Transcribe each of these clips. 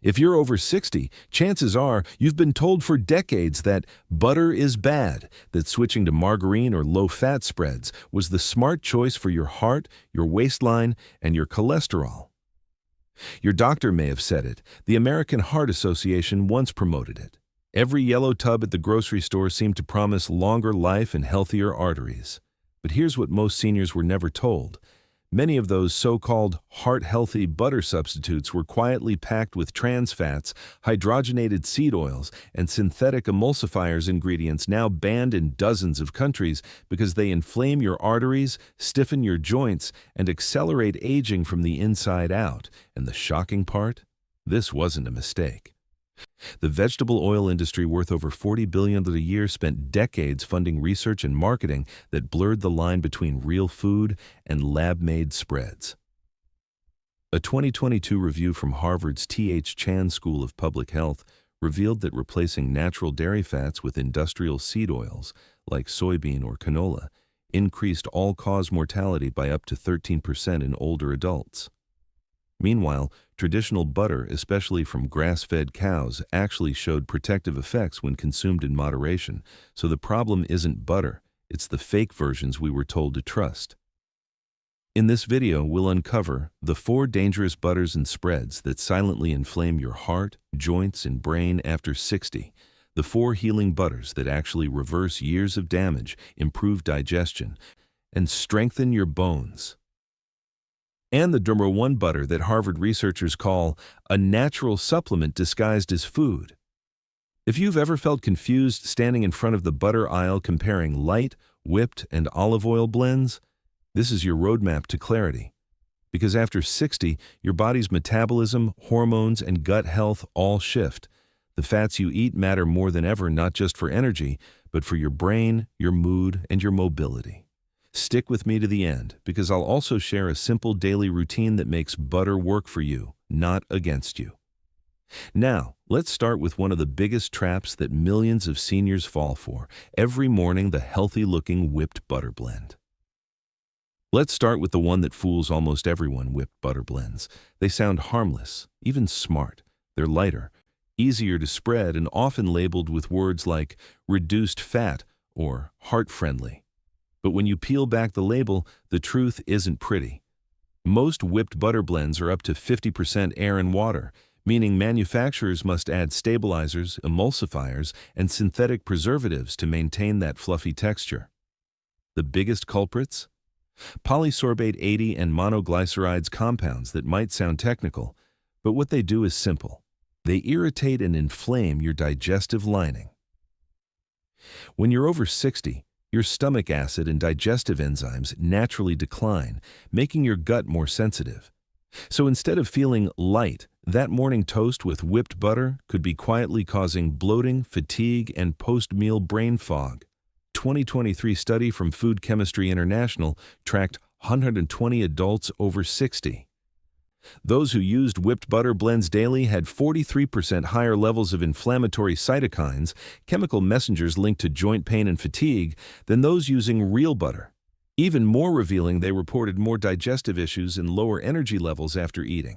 If you're over 60, chances are you've been told for decades that butter is bad, that switching to margarine or low-fat spreads was the smart choice for your heart, your waistline, and your cholesterol. Your doctor may have said it. The American Heart Association once promoted it. Every yellow tub at the grocery store seemed to promise longer life and healthier arteries. But here's what most seniors were never told. Many of those so-called heart-healthy butter substitutes were quietly packed with trans fats, hydrogenated seed oils, and synthetic emulsifiers, ingredients now banned in dozens of countries because they inflame your arteries, stiffen your joints, and accelerate aging from the inside out. And the shocking part? This wasn't a mistake. The vegetable oil industry, worth over $40 billion a year, spent decades funding research and marketing that blurred the line between real food and lab-made spreads. A 2022 review from Harvard's T.H. Chan School of Public Health revealed that replacing natural dairy fats with industrial seed oils, like soybean or canola, increased all-cause mortality by up to 13% in older adults. Meanwhile, traditional butter, especially from grass-fed cows, actually showed protective effects when consumed in moderation. So the problem isn't butter, it's the fake versions we were told to trust. In this video, we'll uncover the 4 dangerous butters and spreads that silently inflame your heart, joints, and brain after 60. The 4 healing butters that actually reverse years of damage, improve digestion, and strengthen your bones. And the number 1 butter that Harvard researchers call a natural supplement disguised as food. If you've ever felt confused standing in front of the butter aisle comparing light, whipped, and olive oil blends, this is your roadmap to clarity. Because after 60, your body's metabolism, hormones, and gut health all shift. The fats you eat matter more than ever, not just for energy, but for your brain, your mood, and your mobility. Stick with me to the end, because I'll also share a simple daily routine that makes butter work for you, not against you. Now, let's start with one of the biggest traps that millions of seniors fall for. Every morning, the healthy-looking whipped butter blend. Let's start with the one that fools almost everyone: whipped butter blends. They sound harmless, even smart. They're lighter, easier to spread, and often labeled with words like reduced fat or heart-friendly. But when you peel back the label, the truth isn't pretty. Most whipped butter blends are up to 50% air and water, meaning manufacturers must add stabilizers, emulsifiers, and synthetic preservatives to maintain that fluffy texture. The biggest culprits? Polysorbate 80 and monoglycerides, compounds that might sound technical, but what they do is simple. They irritate and inflame your digestive lining. When you're over 60, your stomach acid and digestive enzymes naturally decline, making your gut more sensitive. So instead of feeling light, that morning toast with whipped butter could be quietly causing bloating, fatigue, and post-meal brain fog. 2023 study from Food Chemistry International tracked 120 adults over 60. Those who used whipped butter blends daily had 43% higher levels of inflammatory cytokines, chemical messengers linked to joint pain and fatigue, than those using real butter. Even more revealing, they reported more digestive issues and lower energy levels after eating.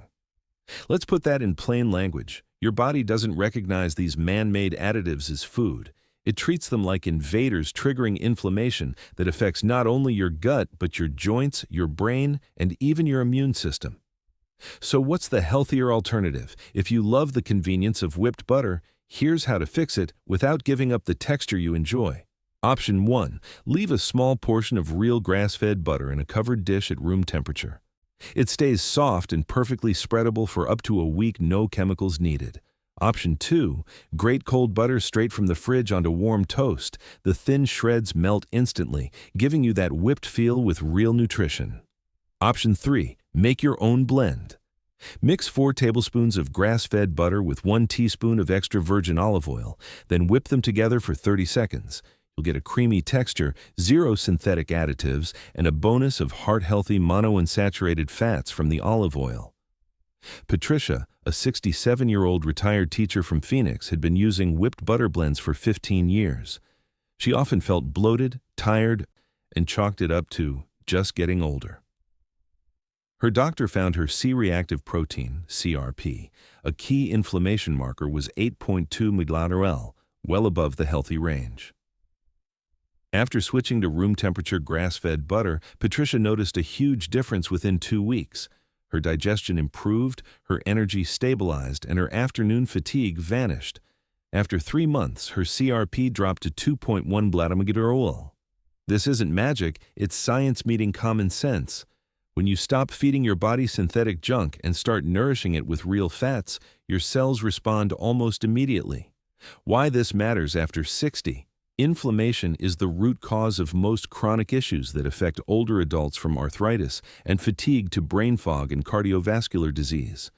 Let's put that in plain language. Your body doesn't recognize these man-made additives as food. It treats them like invaders, triggering inflammation that affects not only your gut, but your joints, your brain, and even your immune system. So what's the healthier alternative? If you love the convenience of whipped butter, here's how to fix it without giving up the texture you enjoy. Option 1. Leave a small portion of real grass-fed butter in a covered dish at room temperature. It stays soft and perfectly spreadable for up to a week, no chemicals needed. Option 2. Grate cold butter straight from the fridge onto warm toast. The thin shreds melt instantly, giving you that whipped feel with real nutrition. Option 3. Make your own blend. Mix 4 tablespoons of grass-fed butter with 1 teaspoon of extra virgin olive oil, then whip them together for 30 seconds. You'll get a creamy texture, 0 synthetic additives, and a bonus of heart-healthy monounsaturated fats from the olive oil. Patricia, a 67-year-old retired teacher from Phoenix, had been using whipped butter blends for 15 years. She often felt bloated, tired, and chalked it up to just getting older. Her doctor found her C-reactive protein, CRP, a key inflammation marker, was 8.2 mg/L, well above the healthy range. After switching to room-temperature grass-fed butter, Patricia noticed a huge difference within 2 weeks. Her digestion improved, her energy stabilized, and her afternoon fatigue vanished. After 3 months, her CRP dropped to 2.1 mg/L. This isn't magic, it's science meeting common sense. When you stop feeding your body synthetic junk and start nourishing it with real fats, your cells respond almost immediately. Why this matters after 60? Inflammation is the root cause of most chronic issues that affect older adults, from arthritis and fatigue to brain fog and cardiovascular disease.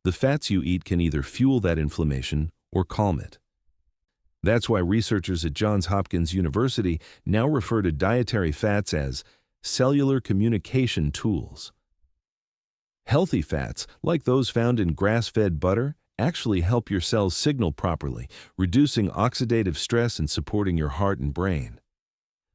The fats you eat can either fuel that inflammation or calm it. That's why researchers at Johns Hopkins University now refer to dietary fats as cellular communication tools. Healthy fats, like those found in grass-fed butter, actually help your cells signal properly, reducing oxidative stress and supporting your heart and brain.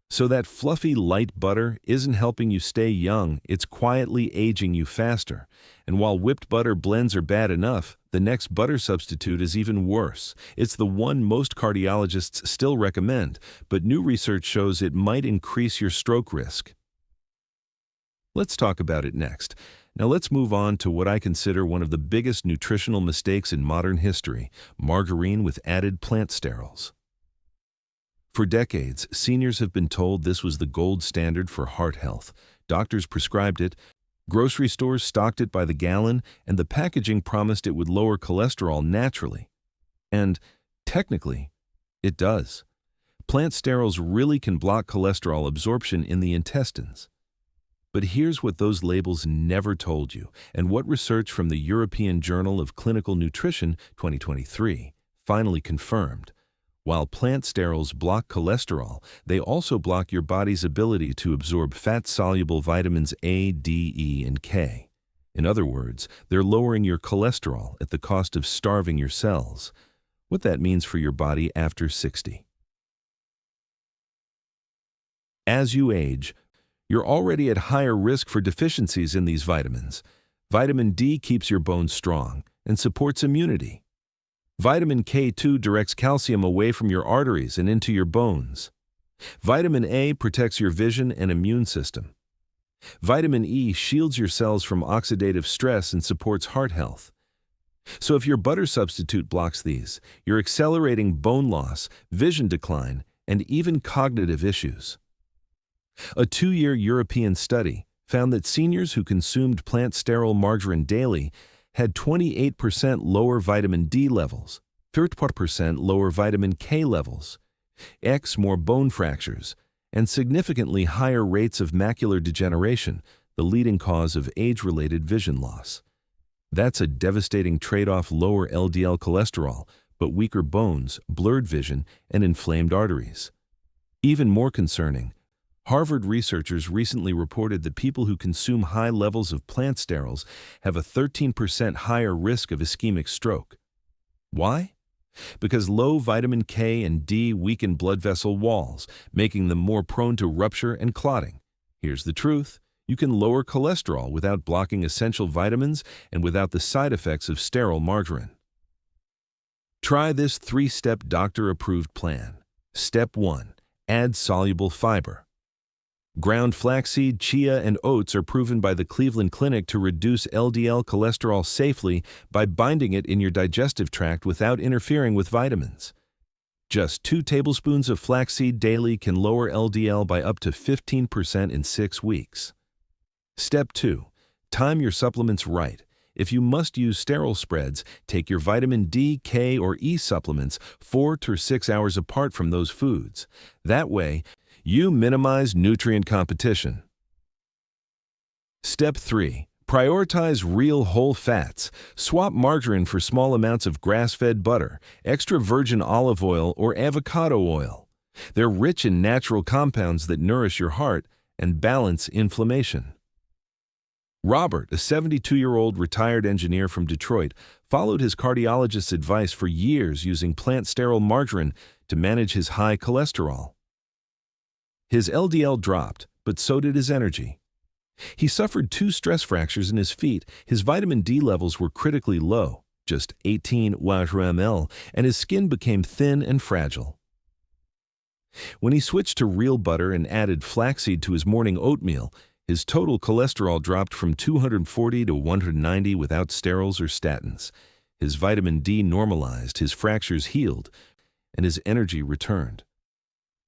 So that fluffy, light butter isn't helping you stay young, it's quietly aging you faster. And while whipped butter blends are bad enough, the next butter substitute is even worse. It's the one most cardiologists still recommend, but new research shows it might increase your stroke risk. Let's talk about it next. Now let's move on to what I consider one of the biggest nutritional mistakes in modern history: margarine with added plant sterols. For decades, seniors have been told this was the gold standard for heart health. Doctors prescribed it, grocery stores stocked it by the gallon, and the packaging promised it would lower cholesterol naturally. And, technically, it does. Plant sterols really can block cholesterol absorption in the intestines. But here's what those labels never told you, and what research from the European Journal of Clinical Nutrition 2023 finally confirmed. While plant sterols block cholesterol, they also block your body's ability to absorb fat-soluble vitamins A, D, E, and K. In other words, they're lowering your cholesterol at the cost of starving your cells. What that means for your body after 60. As you age, you're already at higher risk for deficiencies in these vitamins. Vitamin D keeps your bones strong and supports immunity. Vitamin K2 directs calcium away from your arteries and into your bones. Vitamin A protects your vision and immune system. Vitamin E shields your cells from oxidative stress and supports heart health. So if your butter substitute blocks these, you're accelerating bone loss, vision decline, and even cognitive issues. A 2-year European study found that seniors who consumed plant sterol margarine daily had 28% lower vitamin D levels, 30% lower vitamin K levels, X more bone fractures, and significantly higher rates of macular degeneration, the leading cause of age-related vision loss. That's a devastating trade-off: lower LDL cholesterol, but weaker bones, blurred vision, and inflamed arteries. Even more concerning, Harvard researchers recently reported that people who consume high levels of plant sterols have a 13% higher risk of ischemic stroke. Why? Because low vitamin K and D weaken blood vessel walls, making them more prone to rupture and clotting. Here's the truth: you can lower cholesterol without blocking essential vitamins and without the side effects of sterol margarine. Try this 3-step doctor-approved plan. Step 1. Add soluble fiber. Ground flaxseed, chia, and oats are proven by the Cleveland Clinic to reduce LDL cholesterol safely by binding it in your digestive tract without interfering with vitamins. Just 2 tablespoons of flaxseed daily can lower LDL by up to 15% in 6 weeks. Step 2. Time your supplements right. If you must use sterol spreads, take your vitamin D, K, or E supplements 4 to 6 hours apart from those foods. That way, you minimize nutrient competition. Step 3. Prioritize real whole fats. Swap margarine for small amounts of grass-fed butter, extra virgin olive oil, or avocado oil. They're rich in natural compounds that nourish your heart and balance inflammation. Robert, a 72-year-old retired engineer from Detroit, followed his cardiologist's advice for years using plant sterol margarine to manage his high cholesterol. His LDL dropped, but so did his energy. He suffered 2 stress fractures in his feet, his vitamin D levels were critically low, just 18 ml, and his skin became thin and fragile. When he switched to real butter and added flaxseed to his morning oatmeal, his total cholesterol dropped from 240 to 190 without sterols or statins. His vitamin D normalized, his fractures healed, and his energy returned.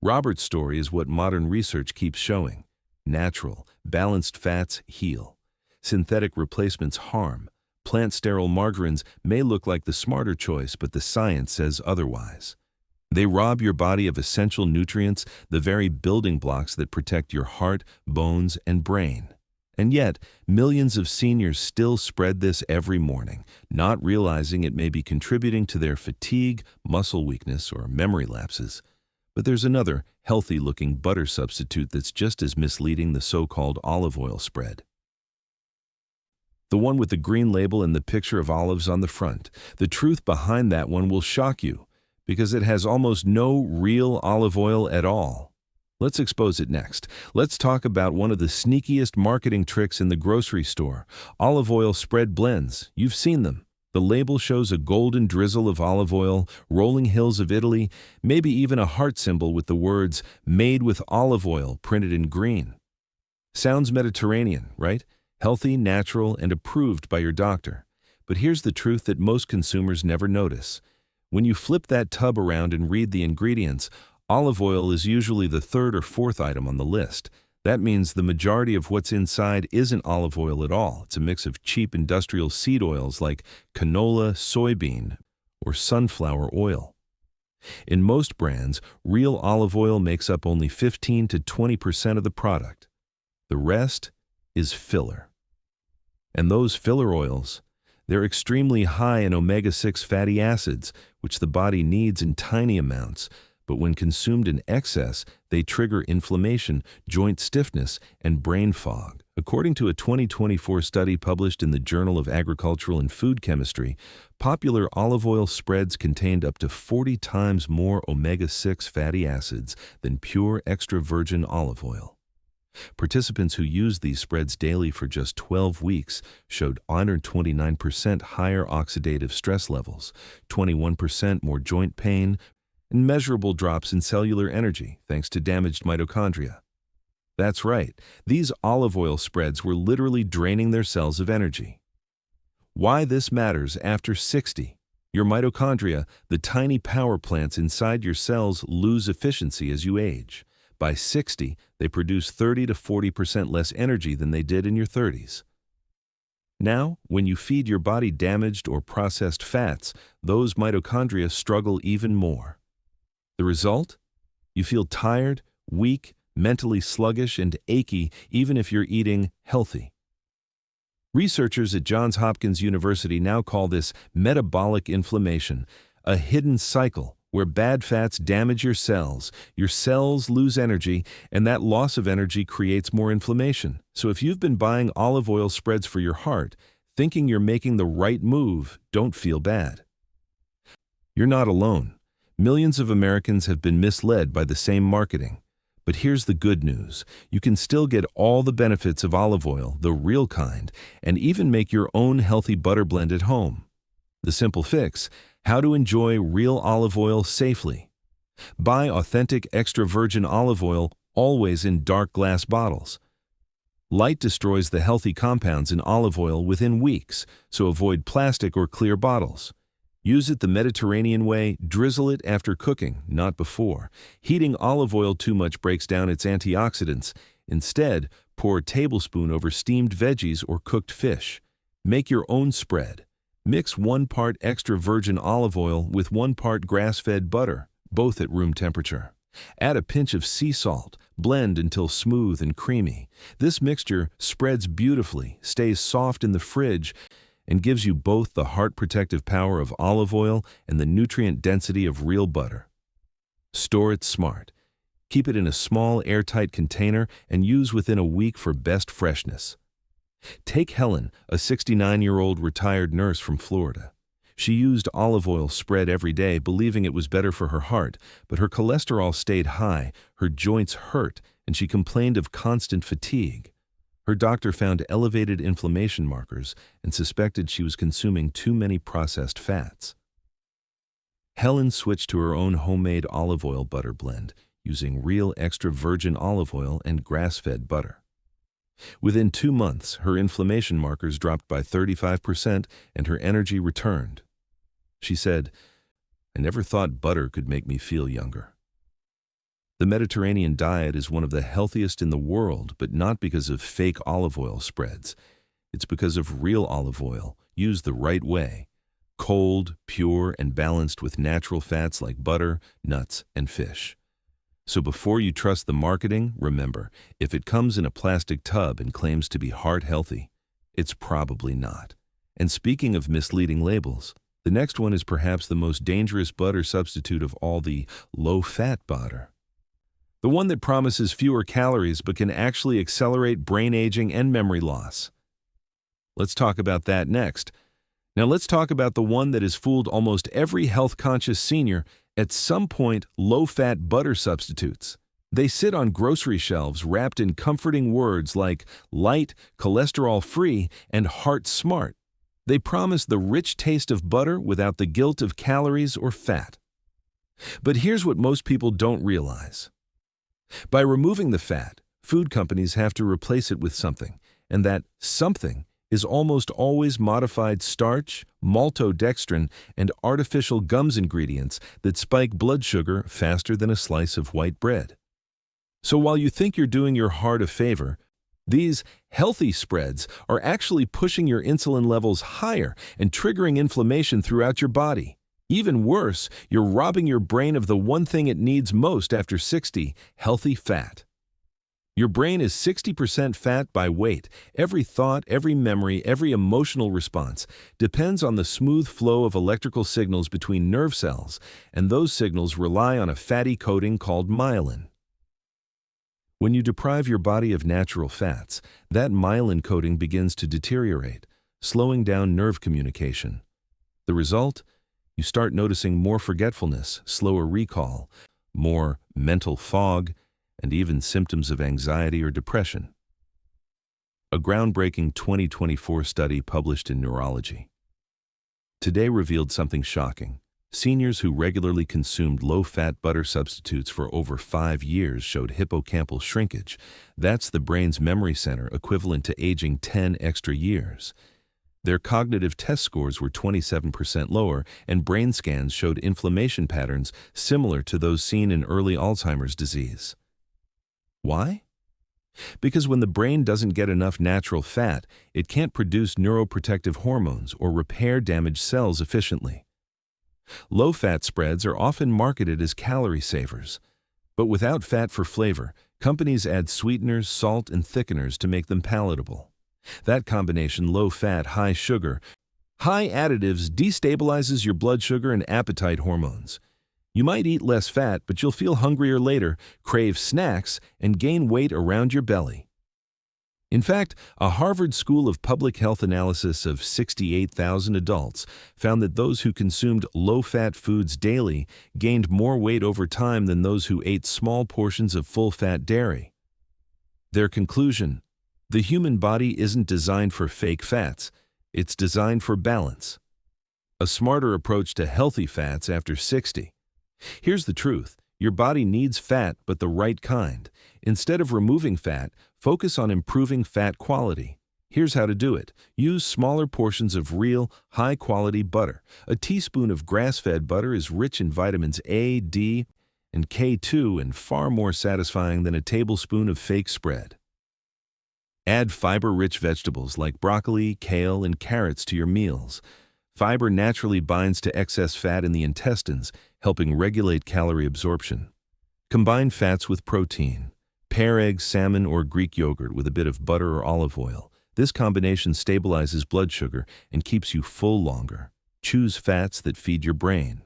Robert's story is what modern research keeps showing. Natural, balanced fats heal. Synthetic replacements harm. Plant-sterile margarines may look like the smarter choice, but the science says otherwise. They rob your body of essential nutrients, the very building blocks that protect your heart, bones, and brain. And yet, millions of seniors still spread this every morning, not realizing it may be contributing to their fatigue, muscle weakness, or memory lapses. But there's another healthy-looking butter substitute that's just as misleading, the so-called olive oil spread. The one with the green label and the picture of olives on the front. The truth behind that one will shock you, because it has almost no real olive oil at all. Let's expose it next. Let's talk about one of the sneakiest marketing tricks in the grocery store. Olive oil spread blends. You've seen them. The label shows a golden drizzle of olive oil, rolling hills of Italy, maybe even a heart symbol with the words, "Made with olive oil," printed in green. Sounds Mediterranean, right? Healthy, natural, and approved by your doctor. But here's the truth that most consumers never notice. When you flip that tub around and read the ingredients, olive oil is usually the 3rd or 4th item on the list. That means the majority of what's inside isn't olive oil at all. It's a mix of cheap industrial seed oils like canola, soybean, or sunflower oil. In most brands, real olive oil makes up only 15 to 20% of the product. The rest is filler. And those filler oils, they're extremely high in omega-6 fatty acids, which the body needs in tiny amounts, but when consumed in excess, they trigger inflammation, joint stiffness, and brain fog. According to a 2024 study published in the Journal of Agricultural and Food Chemistry, popular olive oil spreads contained up to 40 times more omega-6 fatty acids than pure extra virgin olive oil. Participants who used these spreads daily for just 12 weeks showed 129% higher oxidative stress levels, 21% more joint pain, and measurable drops in cellular energy thanks to damaged mitochondria. That's right, these olive oil spreads were literally draining their cells of energy. Why this matters after 60. Your mitochondria, the tiny power plants inside your cells, lose efficiency as you age. By 60, they produce 30 to 40% less energy than they did in your 30s. Now, when you feed your body damaged or processed fats, those mitochondria struggle even more. The result? You feel tired, weak, mentally sluggish, and achy even if you're eating healthy. Researchers at Johns Hopkins University now call this metabolic inflammation, a hidden cycle where bad fats damage your cells lose energy, and that loss of energy creates more inflammation. So if you've been buying olive oil spreads for your heart, thinking you're making the right move, don't feel bad. You're not alone. Millions of Americans have been misled by the same marketing. But here's the good news. You can still get all the benefits of olive oil, the real kind, and even make your own healthy butter blend at home. The simple fix: how to enjoy real olive oil safely. Buy authentic extra virgin olive oil, always in dark glass bottles. Light destroys the healthy compounds in olive oil within weeks, so avoid plastic or clear bottles. Use it the Mediterranean way, drizzle it after cooking, not before. Heating olive oil too much breaks down its antioxidants. Instead, pour a tablespoon over steamed veggies or cooked fish. Make your own spread. Mix 1 part extra virgin olive oil with 1 part grass-fed butter, both at room temperature. Add a pinch of sea salt. Blend until smooth and creamy. This mixture spreads beautifully, stays soft in the fridge, and gives you both the heart protective power of olive oil and the nutrient density of real butter. Store it smart. Keep it in a small airtight container and use within a week for best freshness. Take Helen, a 69-year-old retired nurse from Florida. She used olive oil spread every day, believing it was better for her heart, but her cholesterol stayed high, her joints hurt, and she complained of constant fatigue. Her doctor found elevated inflammation markers and suspected she was consuming too many processed fats. Helen switched to her own homemade olive oil butter blend, using real extra virgin olive oil and grass-fed butter. Within 2 months, her inflammation markers dropped by 35% and her energy returned. She said, "I never thought butter could make me feel younger." The Mediterranean diet is one of the healthiest in the world, but not because of fake olive oil spreads. It's because of real olive oil, used the right way. Cold, pure, and balanced with natural fats like butter, nuts, and fish. So before you trust the marketing, remember, if it comes in a plastic tub and claims to be heart healthy, it's probably not. And speaking of misleading labels, the next one is perhaps the most dangerous butter substitute of all, the low-fat butter. The one that promises fewer calories but can actually accelerate brain aging and memory loss. Let's talk about that next. Now let's talk about the one that has fooled almost every health-conscious senior at some point: low-fat butter substitutes. They sit on grocery shelves wrapped in comforting words like light, cholesterol-free, and heart-smart. They promise the rich taste of butter without the guilt of calories or fat. But here's what most people don't realize. By removing the fat, food companies have to replace it with something, and that something is almost always modified starch, maltodextrin, and artificial gums ingredients that spike blood sugar faster than a slice of white bread. So while you think you're doing your heart a favor, these healthy spreads are actually pushing your insulin levels higher and triggering inflammation throughout your body. Even worse, you're robbing your brain of the one thing it needs most after 60, healthy fat. Your brain is 60% fat by weight. Every thought, every memory, every emotional response depends on the smooth flow of electrical signals between nerve cells, and those signals rely on a fatty coating called myelin. When you deprive your body of natural fats, that myelin coating begins to deteriorate, slowing down nerve communication. The result? You start noticing more forgetfulness, slower recall, more mental fog, and even symptoms of anxiety or depression. A groundbreaking 2024 study published in Neurology Today revealed something shocking. Seniors who regularly consumed low-fat butter substitutes for over 5 years showed hippocampal shrinkage. That's the brain's memory center, equivalent to aging 10 extra years. Their cognitive test scores were 27% lower, and brain scans showed inflammation patterns similar to those seen in early Alzheimer's disease. Why? Because when the brain doesn't get enough natural fat, it can't produce neuroprotective hormones or repair damaged cells efficiently. Low-fat spreads are often marketed as calorie savers, but without fat for flavor, companies add sweeteners, salt, and thickeners to make them palatable. That combination, low-fat, high sugar, high additives, destabilizes your blood sugar and appetite hormones. You might eat less fat, but you'll feel hungrier later, crave snacks, and gain weight around your belly. In fact, a Harvard School of Public Health analysis of 68,000 adults found that those who consumed low-fat foods daily gained more weight over time than those who ate small portions of full-fat dairy. Their conclusion: the human body isn't designed for fake fats, it's designed for balance. A smarter approach to healthy fats after 60. Here's the truth. Your body needs fat, but the right kind. Instead of removing fat, focus on improving fat quality. Here's how to do it. Use smaller portions of real, high-quality butter. A teaspoon of grass-fed butter is rich in vitamins A, D, and K2 and far more satisfying than a tablespoon of fake spread. Add fiber-rich vegetables like broccoli, kale, and carrots to your meals. Fiber naturally binds to excess fat in the intestines, helping regulate calorie absorption. Combine fats with protein. Pair eggs, salmon, or Greek yogurt with a bit of butter or olive oil. This combination stabilizes blood sugar and keeps you full longer. Choose fats that feed your brain.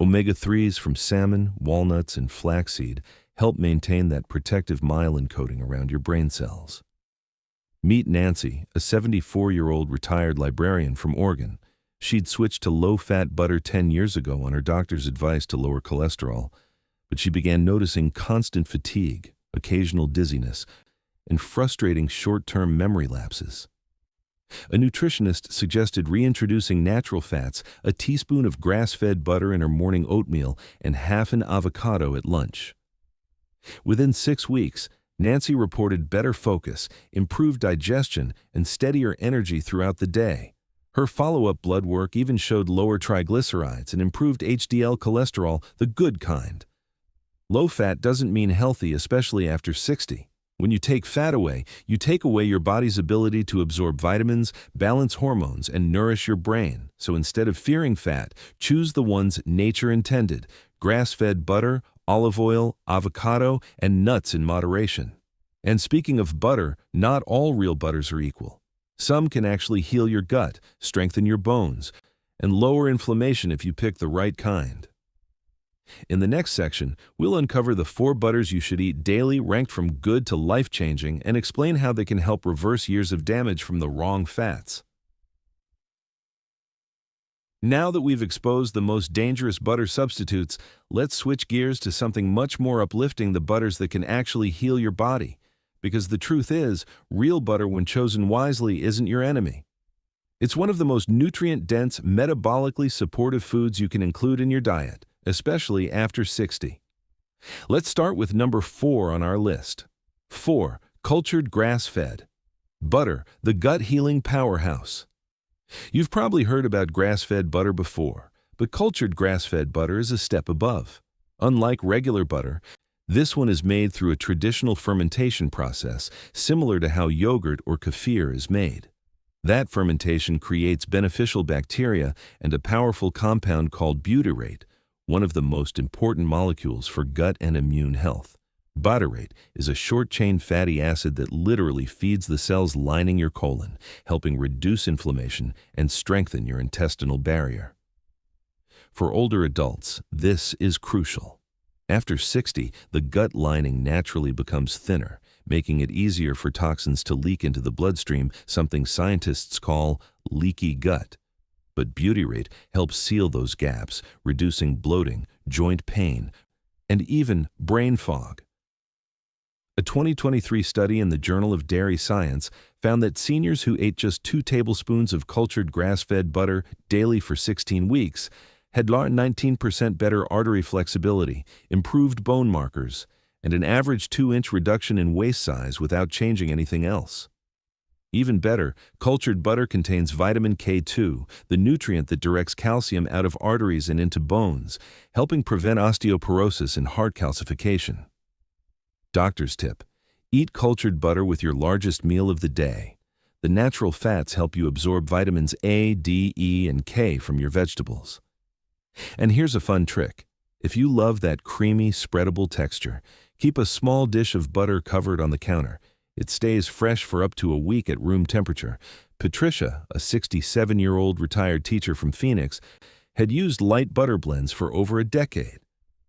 Omega-3s from salmon, walnuts, and flaxseed help maintain that protective myelin coating around your brain cells. Meet Nancy, a 74-year-old retired librarian from Oregon. She'd switched to low-fat butter 10 years ago on her doctor's advice to lower cholesterol, but she began noticing constant fatigue, occasional dizziness, and frustrating short-term memory lapses. A nutritionist suggested reintroducing natural fats, a teaspoon of grass-fed butter in her morning oatmeal, and half an avocado at lunch. Within 6 weeks, Nancy reported better focus, improved digestion, and steadier energy throughout the day. Her follow-up blood work even showed lower triglycerides and improved HDL cholesterol, the good kind. Low fat doesn't mean healthy, especially after 60. When you take fat away, you take away your body's ability to absorb vitamins, balance hormones, and nourish your brain. So instead of fearing fat, choose the ones nature intended: grass-fed butter, olive oil, avocado, and nuts in moderation. And speaking of butter, not all real butters are equal. Some can actually heal your gut, strengthen your bones, and lower inflammation if you pick the right kind. In the next section, we'll uncover the 4 butters you should eat daily, ranked from good to life-changing, and explain how they can help reverse years of damage from the wrong fats. Now that we've exposed the most dangerous butter substitutes, let's switch gears to something much more uplifting: the butters that can actually heal your body. Because the truth is, real butter, when chosen wisely, isn't your enemy. It's one of the most nutrient-dense, metabolically supportive foods you can include in your diet, especially after 60. Let's start with number 4 on our list. 4. Cultured grass-fed butter, the gut-healing powerhouse. You've probably heard about grass-fed butter before, but cultured grass-fed butter is a step above. Unlike regular butter, this one is made through a traditional fermentation process, similar to how yogurt or kefir is made. That fermentation creates beneficial bacteria and a powerful compound called butyrate, one of the most important molecules for gut and immune health. Butyrate is a short-chain fatty acid that literally feeds the cells lining your colon, helping reduce inflammation and strengthen your intestinal barrier. For older adults, this is crucial. After 60, the gut lining naturally becomes thinner, making it easier for toxins to leak into the bloodstream, something scientists call leaky gut. But butyrate helps seal those gaps, reducing bloating, joint pain, and even brain fog. A 2023 study in the Journal of Dairy Science found that seniors who ate just 2 tablespoons of cultured grass-fed butter daily for 16 weeks had 19% better artery flexibility, improved bone markers, and an average 2-inch reduction in waist size without changing anything else. Even better, cultured butter contains vitamin K2, the nutrient that directs calcium out of arteries and into bones, helping prevent osteoporosis and heart calcification. Doctor's tip: eat cultured butter with your largest meal of the day. The natural fats help you absorb vitamins A, D, E, and K from your vegetables. And here's a fun trick. If you love that creamy, spreadable texture, keep a small dish of butter covered on the counter. It stays fresh for up to a week at room temperature. Patricia, a 67-year-old retired teacher from Phoenix, had used light butter blends for over a decade.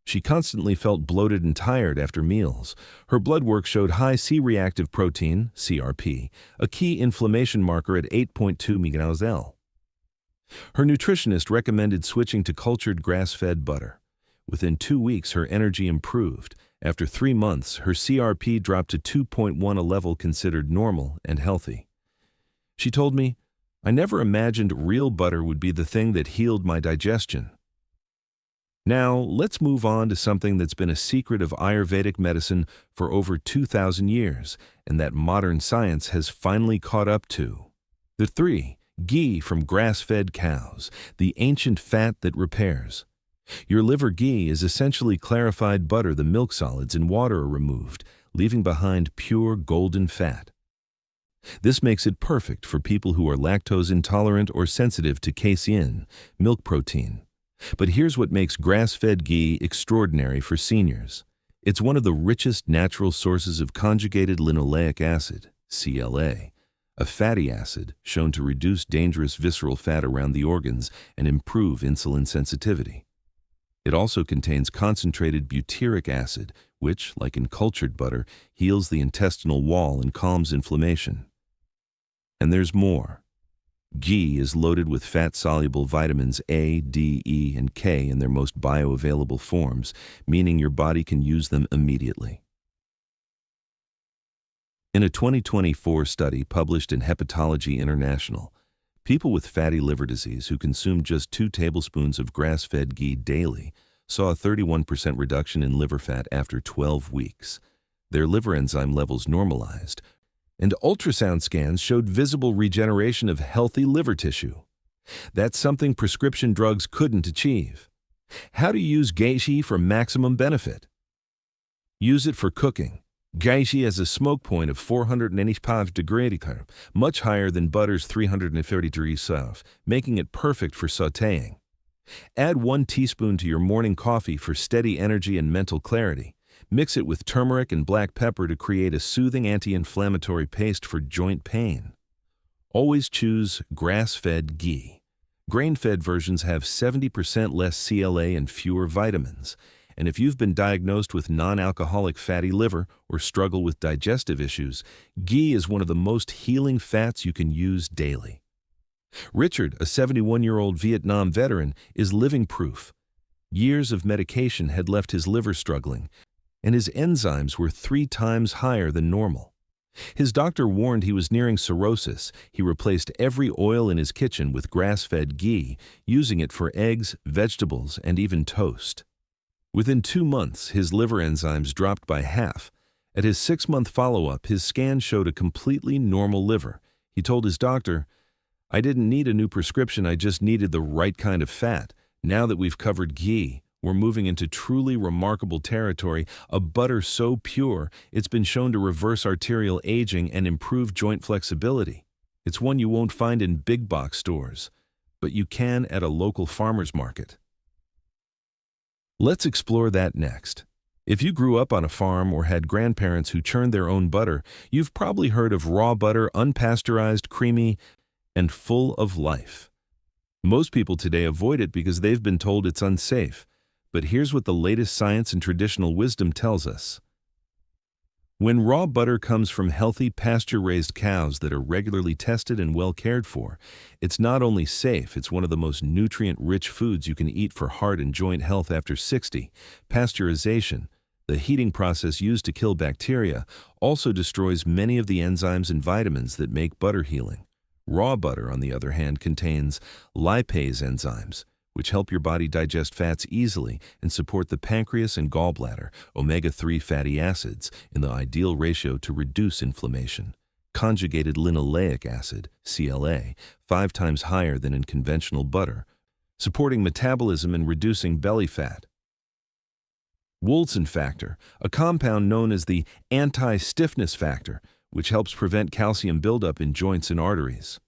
She constantly felt bloated and tired after meals. Her blood work showed high C-reactive protein, CRP, a key inflammation marker at 8.2 mg/L. Her nutritionist recommended switching to cultured grass-fed butter. Within 2 weeks, her energy improved. After 3 months, her CRP dropped to 2.1, a level considered normal and healthy. She told me, "I never imagined real butter would be the thing that healed my digestion." Now, let's move on to something that's been a secret of Ayurvedic medicine for over 2,000 years, and that modern science has finally caught up to. The 3. Ghee from grass-fed cows, the ancient fat that repairs. Your liver ghee is essentially clarified butter. The milk solids and water are removed, leaving behind pure golden fat. This makes it perfect for people who are lactose intolerant or sensitive to casein, milk protein. But here's what makes grass-fed ghee extraordinary for seniors. It's one of the richest natural sources of conjugated linoleic acid, CLA, a fatty acid shown to reduce dangerous visceral fat around the organs and improve insulin sensitivity. It also contains concentrated butyric acid, which, like in cultured butter, heals the intestinal wall and calms inflammation. And there's more. Ghee is loaded with fat-soluble vitamins A, D, E, and K in their most bioavailable forms, meaning your body can use them immediately. In a 2024 study published in Hepatology International, people with fatty liver disease who consumed just 2 tablespoons of grass-fed ghee daily saw a 31% reduction in liver fat after 12 weeks. Their liver enzyme levels normalized, and ultrasound scans showed visible regeneration of healthy liver tissue. That's something prescription drugs couldn't achieve. How to use ghee for maximum benefit? Use it for cooking. Ghee has a smoke point of 485 degrees, much higher than butter's 330 degrees Celsius, making it perfect for sautéing. Add 1 teaspoon to your morning coffee for steady energy and mental clarity. Mix it with turmeric and black pepper to create a soothing anti-inflammatory paste for joint pain. Always choose grass-fed ghee. Grain-fed versions have 70% less CLA and fewer vitamins. And if you've been diagnosed with non-alcoholic fatty liver or struggle with digestive issues, ghee is one of the most healing fats you can use daily. Richard, a 71-year-old Vietnam veteran, is living proof. Years of medication had left his liver struggling, and his enzymes were 3 times higher than normal. His doctor warned he was nearing cirrhosis. He replaced every oil in his kitchen with grass-fed ghee, using it for eggs, vegetables, and even toast. Within 2 months, his liver enzymes dropped by half. At his 6-month follow-up, his scan showed a completely normal liver. He told his doctor, "I didn't need a new prescription, I just needed the right kind of fat. Now that we've covered ghee, we're moving into truly remarkable territory, a butter so pure, it's been shown to reverse arterial aging and improve joint flexibility. It's one you won't find in big box stores, but you can at a local farmer's market." Let's explore that next. If you grew up on a farm or had grandparents who churned their own butter, you've probably heard of raw butter, unpasteurized, creamy, and full of life. Most people today avoid it because they've been told it's unsafe. But here's what the latest science and traditional wisdom tells us. When raw butter comes from healthy pasture-raised cows that are regularly tested and well cared for, it's not only safe, it's one of the most nutrient-rich foods you can eat for heart and joint health after 60. Pasteurization, the heating process used to kill bacteria, also destroys many of the enzymes and vitamins that make butter healing. Raw butter, on the other hand, contains lipase enzymes, which help your body digest fats easily and support the pancreas and gallbladder, omega-3 fatty acids, in the ideal ratio to reduce inflammation. Conjugated linoleic acid, CLA, 5 times higher than in conventional butter, supporting metabolism and reducing belly fat. Wilson factor, a compound known as the anti-stiffness factor, which helps prevent calcium buildup in joints and arteries.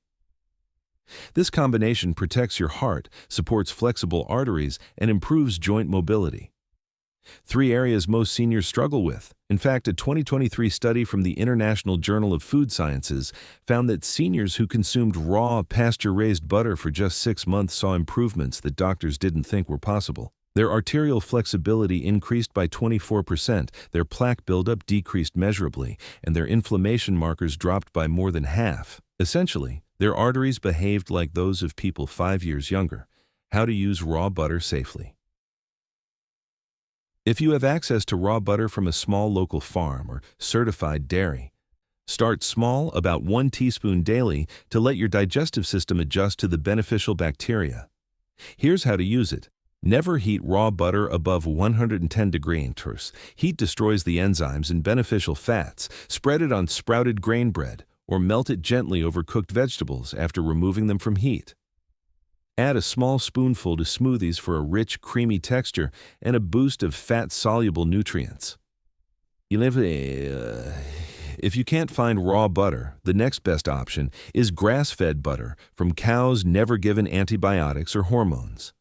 This combination protects your heart, supports flexible arteries, and improves joint mobility. 3 areas most seniors struggle with. In fact, a 2023 study from the International Journal of Food Sciences found that seniors who consumed raw, pasture-raised butter for just 6 months saw improvements that doctors didn't think were possible. Their arterial flexibility increased by 24%, their plaque buildup decreased measurably, and their inflammation markers dropped by more than half. Essentially, their arteries behaved like those of people 5 years younger. How to use raw butter safely. If you have access to raw butter from a small local farm or certified dairy, start small, about 1 teaspoon daily, to let your digestive system adjust to the beneficial bacteria. Here's how to use it. Never heat raw butter above 110 degrees. Heat destroys the enzymes and beneficial fats. Spread it on sprouted grain bread, or melt it gently over cooked vegetables after removing them from heat. Add a small spoonful to smoothies for a rich, creamy texture and a boost of fat-soluble nutrients. If you can't find raw butter, the next best option is grass-fed butter from cows never given antibiotics or hormones.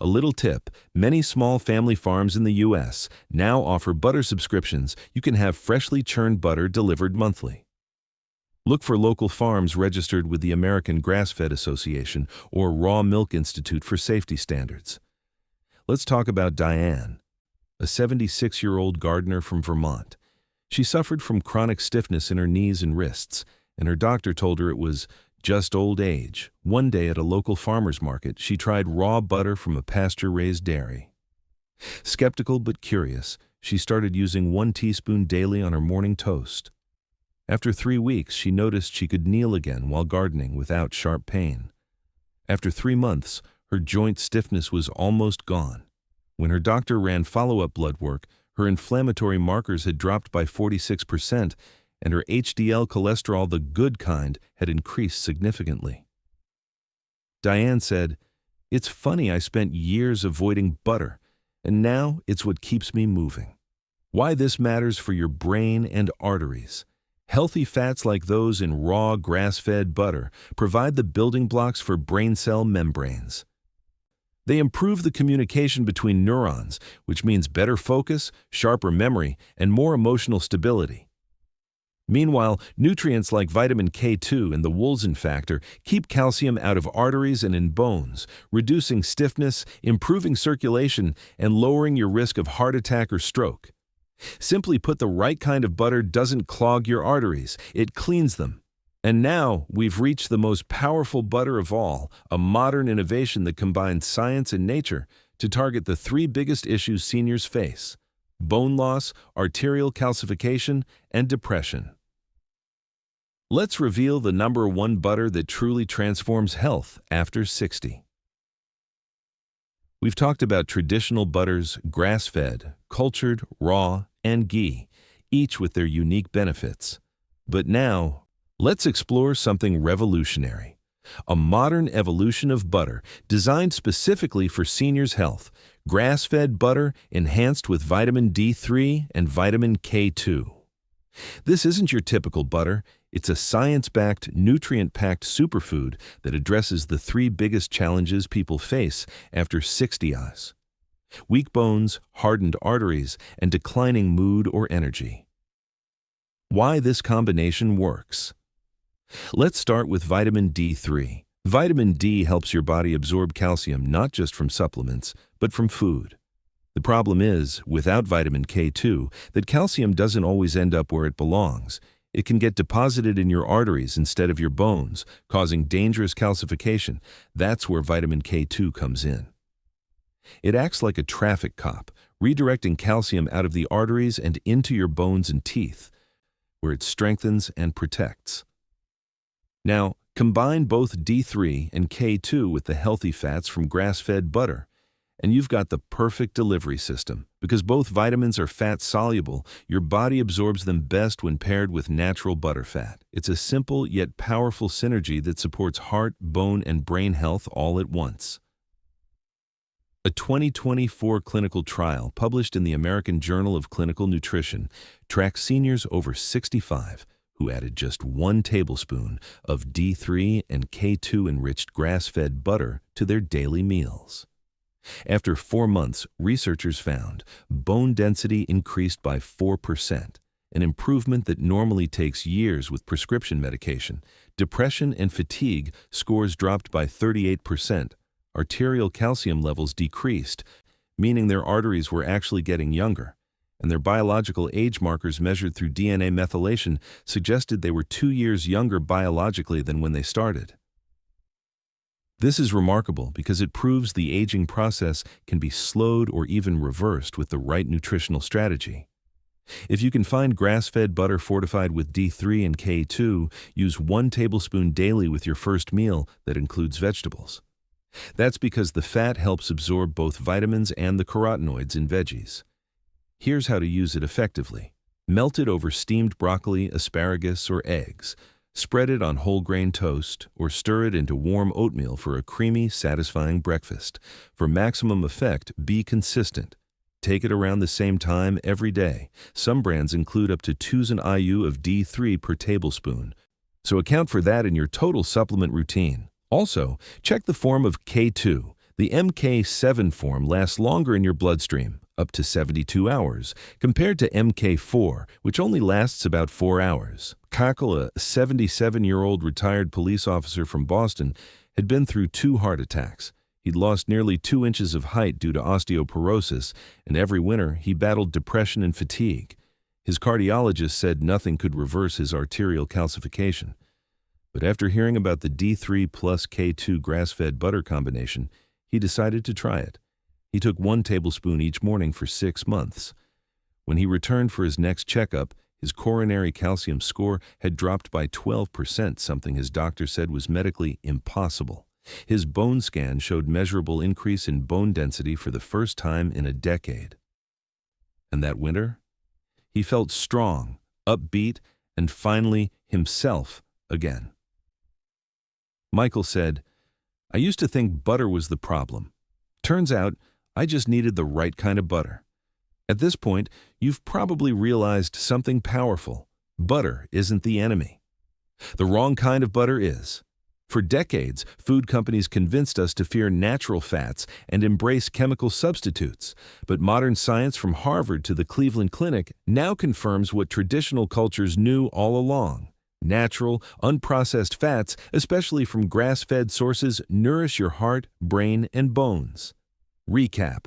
A little tip, many small family farms in the U.S. now offer butter subscriptions. You can have freshly churned butter delivered monthly. Look for local farms registered with the American Grass-Fed Association or Raw Milk Institute for safety standards. Let's talk about Diane, a 76-year-old gardener from Vermont. She suffered from chronic stiffness in her knees and wrists, and her doctor told her it was just old age. One day at a local farmer's market, she tried raw butter from a pasture-raised dairy. Skeptical but curious, she started using 1 teaspoon daily on her morning toast. After 3 weeks, she noticed she could kneel again while gardening without sharp pain. After 3 months, her joint stiffness was almost gone. When her doctor ran follow-up blood work, her inflammatory markers had dropped by 46%, and her HDL cholesterol, the good kind, had increased significantly. Diane said, "It's funny I spent years avoiding butter, and now it's what keeps me moving." Why this matters for your brain and arteries. Healthy fats like those in raw, grass-fed butter provide the building blocks for brain cell membranes. They improve the communication between neurons, which means better focus, sharper memory, and more emotional stability. Meanwhile, nutrients like vitamin K2 and the Wolfson factor keep calcium out of arteries and in bones, reducing stiffness, improving circulation, and lowering your risk of heart attack or stroke. Simply put, the right kind of butter doesn't clog your arteries, it cleans them. And now we've reached the most powerful butter of all, a modern innovation that combines science and nature to target the 3 biggest issues seniors face: bone loss, arterial calcification, and depression. Let's reveal the #1 butter that truly transforms health after 60. We've talked about traditional butters, grass-fed, cultured, raw, and ghee, each with their unique benefits. But now, let's explore something revolutionary. A modern evolution of butter designed specifically for seniors' health, grass-fed butter enhanced with vitamin D3 and vitamin K2. This isn't your typical butter. It's a science-backed, nutrient-packed superfood that addresses the 3 biggest challenges people face after 60s: weak bones, hardened arteries, and declining mood or energy. Why this combination works. Let's start with vitamin D3. Vitamin D helps your body absorb calcium not just from supplements, but from food. The problem is, without vitamin K2, that calcium doesn't always end up where it belongs. It can get deposited in your arteries instead of your bones, causing dangerous calcification. That's where vitamin K2 comes in. It acts like a traffic cop, redirecting calcium out of the arteries and into your bones and teeth, where it strengthens and protects. Now, combine both D3 and K2 with the healthy fats from grass-fed butter, and you've got the perfect delivery system. Because both vitamins are fat-soluble, your body absorbs them best when paired with natural butterfat. It's a simple yet powerful synergy that supports heart, bone, and brain health all at once. A 2024 clinical trial published in the American Journal of Clinical Nutrition tracked seniors over 65 who added just 1 tablespoon of D3 and K2-enriched grass-fed butter to their daily meals. After 4 months, researchers found bone density increased by 4%, an improvement that normally takes years with prescription medication. Depression and fatigue scores dropped by 38%. Arterial calcium levels decreased, meaning their arteries were actually getting younger, and their biological age markers measured through DNA methylation suggested they were 2 years younger biologically than when they started. This is remarkable because it proves the aging process can be slowed or even reversed with the right nutritional strategy. If you can find grass-fed butter fortified with D3 and K2, use 1 tablespoon daily with your first meal that includes vegetables. That's because the fat helps absorb both vitamins and the carotenoids in veggies. Here's how to use it effectively. Melt it over steamed broccoli, asparagus, or eggs. Spread it on whole grain toast or stir it into warm oatmeal for a creamy, satisfying breakfast. For maximum effect, be consistent. Take it around the same time every day. Some brands include up to 2 IU of D3 per tablespoon, so account for that in your total supplement routine. Also, check the form of K2. The MK7 form lasts longer in your bloodstream, up to 72 hours, compared to MK4, which only lasts about 4 hours. Kakel, a 77-year-old retired police officer from Boston, had been through 2 heart attacks. He'd lost nearly 2 inches of height due to osteoporosis, and every winter he battled depression and fatigue. His cardiologist said nothing could reverse his arterial calcification. But after hearing about the D3 plus K2 grass-fed butter combination, he decided to try it. He took 1 tablespoon each morning for 6 months. When he returned for his next checkup, His coronary calcium score had dropped by 12%, something his doctor said was medically impossible. His bone scan showed measurable increase in bone density for the first time in a decade. And that winter, he felt strong, upbeat, and finally himself again. Michael said, "I used to think butter was the problem. Turns out, I just needed the right kind of butter." At this point, you've probably realized something powerful. Butter isn't the enemy. The wrong kind of butter is. For decades, food companies convinced us to fear natural fats and embrace chemical substitutes. But modern science from Harvard to the Cleveland Clinic now confirms what traditional cultures knew all along. Natural, unprocessed fats, especially from grass-fed sources, nourish your heart, brain, and bones. Recap.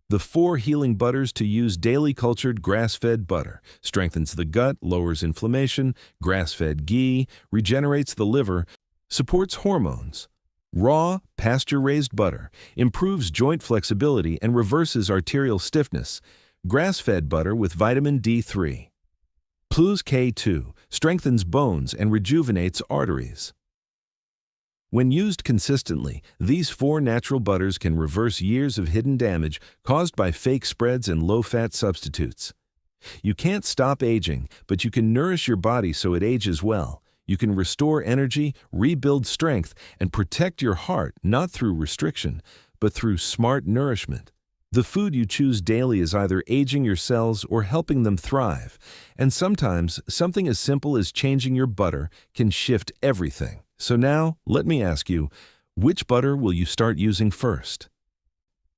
The 4 healing butters to use: daily cultured grass-fed butter, strengthens the gut, lowers inflammation; grass-fed ghee, regenerates the liver, supports hormones; raw, pasture-raised butter, improves joint flexibility and reverses arterial stiffness; grass-fed butter with vitamin D3. Plus K2, strengthens bones and rejuvenates arteries. When used consistently, these 4 natural butters can reverse years of hidden damage caused by fake spreads and low-fat substitutes. You can't stop aging, but you can nourish your body so it ages well. You can restore energy, rebuild strength, and protect your heart not through restriction, but through smart nourishment. The food you choose daily is either aging your cells or helping them thrive. And sometimes, something as simple as changing your butter can shift everything. So now, let me ask you, which butter will you start using first?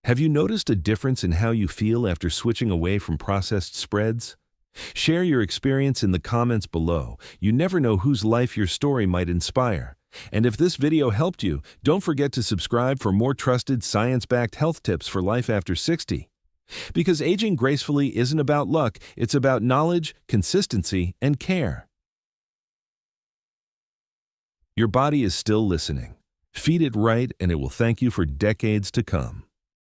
Have you noticed a difference in how you feel after switching away from processed spreads? Share your experience in the comments below. You never know whose life your story might inspire. And if this video helped you, don't forget to subscribe for more trusted, science-backed health tips for life after 60. Because aging gracefully isn't about luck, it's about knowledge, consistency, and care. Your body is still listening. Feed it right, and it will thank you for decades to come.